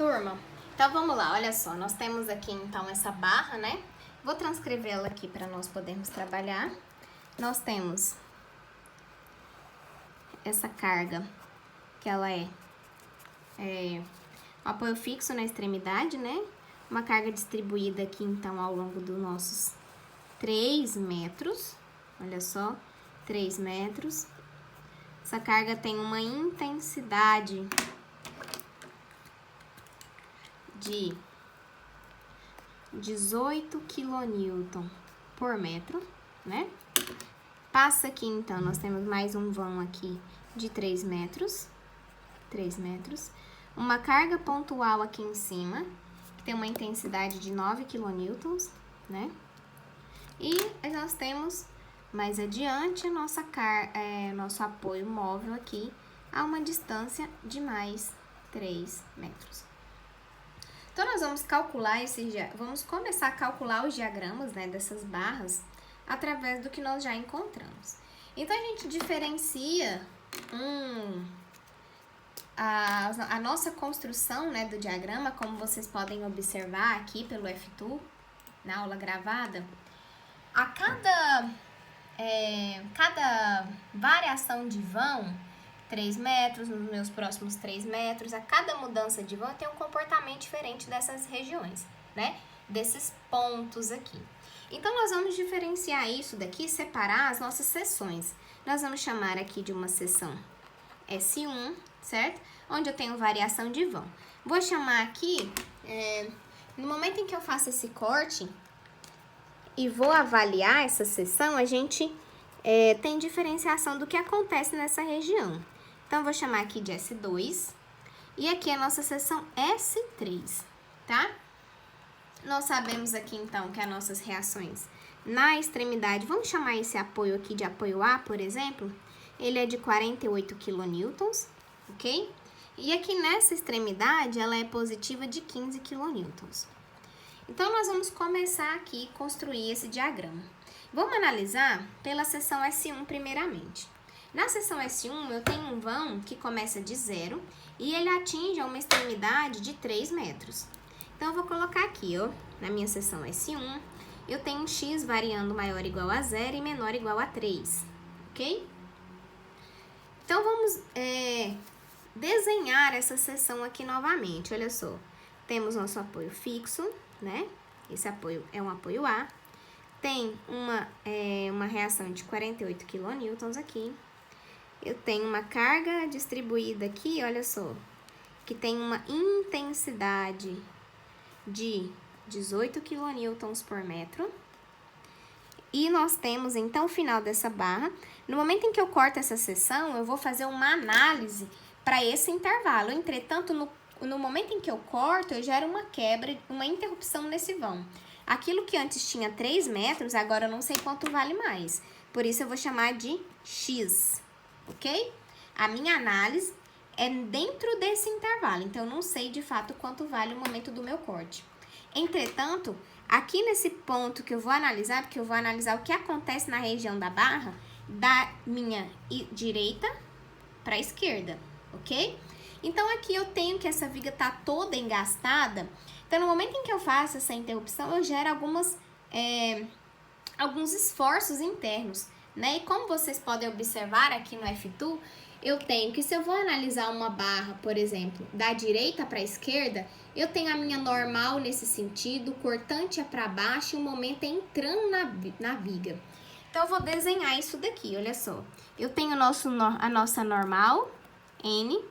Turma, então vamos lá, olha só, nós temos aqui então essa barra, né? Vou transcrevê-la aqui para nós podermos trabalhar. Nós temos essa carga, que ela é um apoio fixo na extremidade, né? Uma carga distribuída aqui então ao longo dos nossos 3 metros, olha só, 3 metros. Essa carga tem uma intensidade de 18 kN por metro, né? Passa aqui, então, nós temos mais um vão aqui de 3 metros. 3 metros. Uma carga pontual aqui em cima, que tem uma intensidade de 9 kN, né? E nós temos mais adiante nosso apoio móvel aqui a uma distância de mais 3 metros. Então, nós vamos vamos começar a calcular os diagramas, né, dessas barras através do que nós já encontramos. Então, a gente diferencia a nossa construção, né, do diagrama, como vocês podem observar aqui pelo F2, na aula gravada. A cada variação de vão, 3 metros, nos meus próximos 3 metros, a cada mudança de vão tem um comportamento diferente dessas regiões, né? Desses pontos aqui. Então, nós vamos diferenciar isso daqui, separar as nossas seções. Nós vamos chamar aqui de uma seção S1, certo? Onde eu tenho variação de vão. Vou chamar aqui, no momento em que eu faço esse corte e vou avaliar essa seção, a gente tem diferenciação do que acontece nessa região. Então, vou chamar aqui de S2 e aqui a nossa seção S3, tá? Nós sabemos aqui, então, que as nossas reações na extremidade, vamos chamar esse apoio aqui de apoio A, por exemplo, ele é de 48 kN, ok? E aqui nessa extremidade, ela é positiva de 15 kN. Então, nós vamos começar aqui a construir esse diagrama. Vamos analisar pela seção S1 primeiramente. Na seção S1, eu tenho um vão que começa de 0 e ele atinge uma extremidade de 3 metros. Então, eu vou colocar aqui, ó, na minha seção S1, eu tenho um x variando maior ou igual a 0 e menor ou igual a 3, ok? Então, vamos desenhar essa seção aqui novamente, olha só. Temos nosso apoio fixo, né? Esse apoio é um apoio A. Tem uma reação de 48 kN aqui. Eu tenho uma carga distribuída aqui, olha só, que tem uma intensidade de 18 kN por metro. E nós temos, então, o final dessa barra. No momento em que eu corto essa seção, eu vou fazer uma análise para esse intervalo. Entretanto, no momento em que eu corto, eu gero uma quebra, uma interrupção nesse vão. Aquilo que antes tinha 3 metros, agora eu não sei quanto vale mais. Por isso, eu vou chamar de X, ok? A minha análise é dentro desse intervalo, então eu não sei de fato quanto vale o momento do meu corte. Entretanto, aqui nesse ponto que eu vou analisar, porque eu vou analisar o que acontece na região da barra, da minha direita para a esquerda, ok? Então, aqui eu tenho que essa viga tá toda engastada. Então, no momento em que eu faço essa interrupção, eu gero alguns esforços internos, né? E como vocês podem observar aqui no F2, eu tenho que, se eu vou analisar uma barra, por exemplo, da direita para a esquerda, eu tenho a minha normal nesse sentido, o cortante é para baixo e o momento é entrando na viga. Então, eu vou desenhar isso daqui, olha só. Eu tenho a nossa normal, N.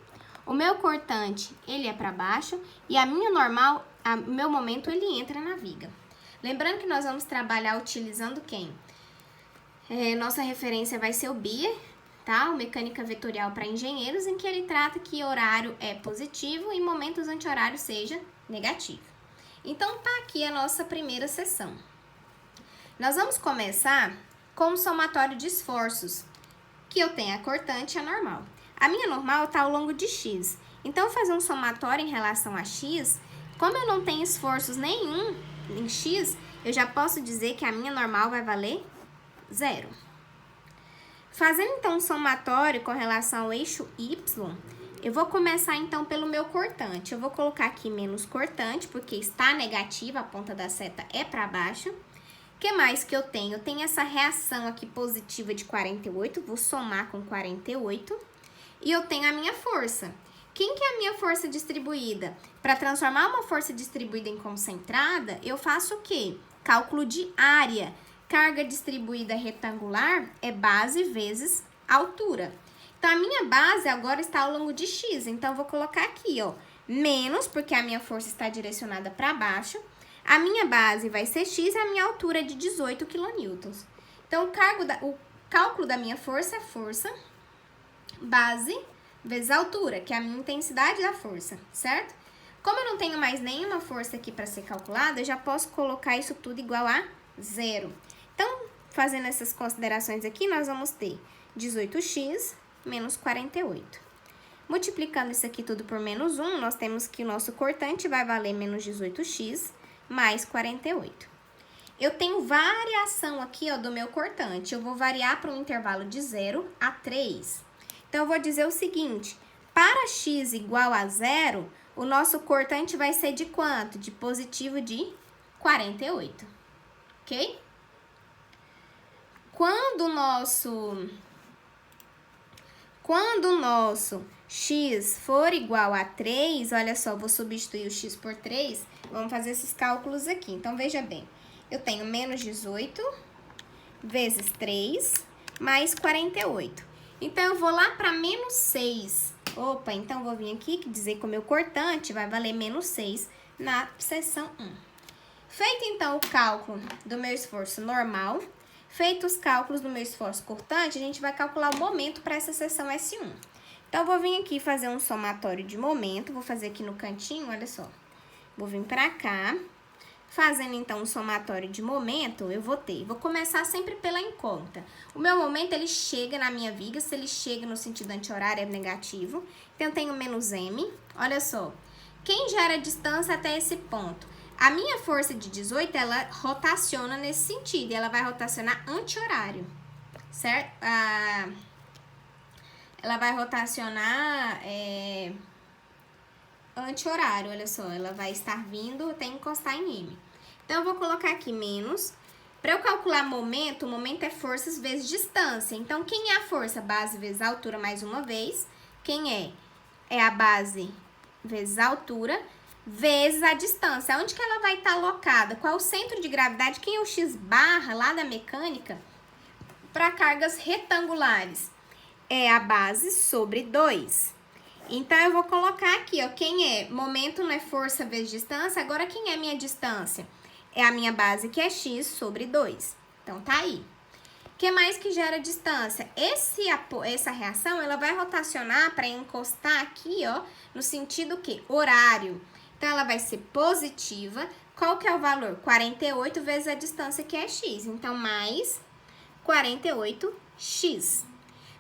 O meu cortante, ele é para baixo e a minha normal, o meu momento, ele entra na viga. Lembrando que nós vamos trabalhar utilizando quem? Nossa referência vai ser o BIA, tá? O Mecânica Vetorial para Engenheiros, em que ele trata que horário é positivo e momentos anti-horário seja negativo. Então, tá aqui a nossa primeira seção. Nós vamos começar com o somatório de esforços, que eu tenho a cortante e a normal. A minha normal está ao longo de X. Então, eu fazer um somatório em relação a X, como eu não tenho esforços nenhum em X, eu já posso dizer que a minha normal vai valer 0. Fazendo, então, um somatório com relação ao eixo Y, Eu vou começar, então, pelo meu cortante. Eu vou colocar aqui menos cortante, porque está negativa, a ponta da seta é para baixo. O que mais que eu tenho? Eu tenho essa reação aqui positiva de 48, vou somar com 48. E eu tenho a minha força. Quem que é a minha força distribuída? Para transformar uma força distribuída em concentrada, eu faço o quê? Cálculo de área. Carga distribuída retangular é base vezes altura. Então, a minha base agora está ao longo de x. Então, eu vou colocar aqui, ó, menos, porque a minha força está direcionada para baixo. A minha base vai ser x e a minha altura é de 18 kN. Então, o cálculo da minha força é força, base, vezes altura, que é a minha intensidade da força, certo? Como eu não tenho mais nenhuma força aqui para ser calculada, eu já posso colocar isso tudo igual a 0. Então, fazendo essas considerações aqui, nós vamos ter 18x menos 48. Multiplicando isso aqui tudo por menos 1, nós temos que o nosso cortante vai valer menos 18x mais 48. Eu tenho variação aqui, ó, do meu cortante. Eu vou variar para um intervalo de 0 a 3. Então, eu vou dizer o seguinte, para x igual a 0, o nosso cortante vai ser de quanto? De positivo de 48, ok? Quando o nosso x for igual a 3, olha só, vou substituir o x por 3, vamos fazer esses cálculos aqui. Então, veja bem, eu tenho menos 18 vezes 3 mais 48. Então, eu vou lá para menos 6. Opa, então, vou vir aqui dizer que o meu cortante vai valer menos 6 na seção 1. Feito, então, o cálculo do meu esforço normal, feito os cálculos do meu esforço cortante, a gente vai calcular o momento para essa seção S1. Então, eu vou vir aqui fazer um somatório de momento, vou fazer aqui no cantinho, olha só. Vou vir para cá. Fazendo, então, um somatório de momento, vou começar sempre pela incógnita. O meu momento, ele chega na minha viga, se ele chega no sentido anti-horário, é negativo. Então, eu tenho menos m. Olha só, quem gera distância até esse ponto? A minha força de 18, ela rotaciona nesse sentido, ela vai rotacionar anti-horário, certo? Ela vai rotacionar anti-horário, olha só, ela vai estar vindo até encostar em m. Então, eu vou colocar aqui menos. Para eu calcular momento, o momento é forças vezes distância. Então, quem é a força? Base vezes altura mais uma vez. Quem é? É a base vezes a altura vezes a distância. Onde que ela vai estar alocada? Qual é o centro de gravidade? Quem é o x barra lá da mecânica? Para cargas retangulares. É a base sobre 2. Então, eu vou colocar aqui, ó, quem é? Momento não é força vezes distância, agora quem é minha distância? É a minha base, que é x sobre 2. Então, tá aí. O que mais que gera distância? Essa reação, ela vai rotacionar para encostar aqui, ó, no sentido que? Horário. Então, ela vai ser positiva. Qual que é o valor? 48 vezes a distância, que é x. Então, mais 48x.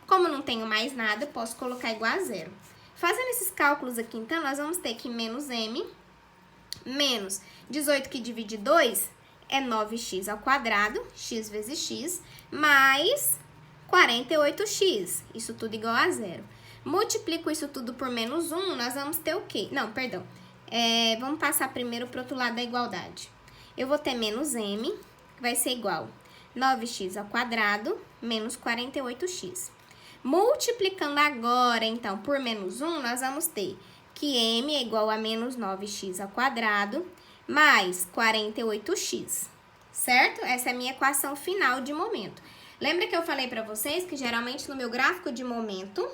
Como eu não tenho mais nada, eu posso colocar igual a 0. Fazendo esses cálculos aqui, então, nós vamos ter que menos m, menos 18 que divide 2 é 9x ao quadrado, x vezes x, mais 48x, isso tudo igual a 0. Multiplico isso tudo por menos 1, nós vamos ter o quê? Não, perdão, vamos passar primeiro para o outro lado da igualdade. Eu vou ter menos m, que vai ser igual a 9x ao quadrado, menos 48x. Multiplicando agora, então, por menos 1, nós vamos ter que m é igual a menos 9x ao quadrado, mais 48x, certo? Essa é a minha equação final de momento. Lembra que eu falei para vocês que, geralmente, no meu gráfico de momento,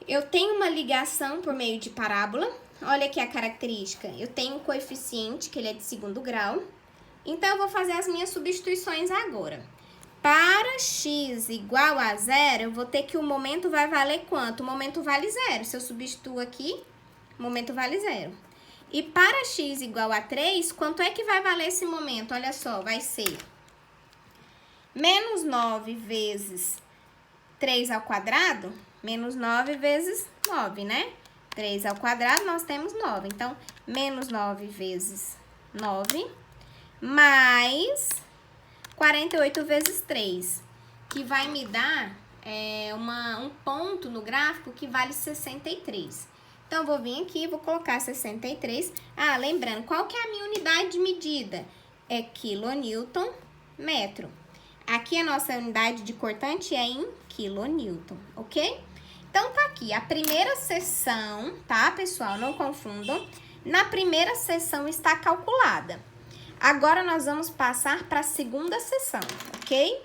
eu tenho uma ligação por meio de parábola. Olha aqui a característica. Eu tenho um coeficiente, que ele é de segundo grau. Então, eu vou fazer as minhas substituições agora. Para x igual a 0, eu vou ter que o momento vai valer quanto? O momento vale 0. Se eu substituo aqui, o momento vale 0. E para x igual a 3, quanto é que vai valer esse momento? Olha só, vai ser menos 9 vezes 3 ao quadrado, menos 9 vezes 9, né? 3 ao quadrado, nós temos 9. Então, menos 9 vezes 9, mais 48 vezes 3, que vai me dar um ponto no gráfico que vale 63. Então, eu vou vir aqui e vou colocar 63. Ah, lembrando, qual que é a minha unidade de medida? É quilonewton metro. Aqui a nossa unidade de cortante é em quilonewton, ok? Então, tá aqui a primeira seção, tá, pessoal? Não confundam. Na primeira seção está calculada. Agora, nós vamos passar para a segunda seção, ok?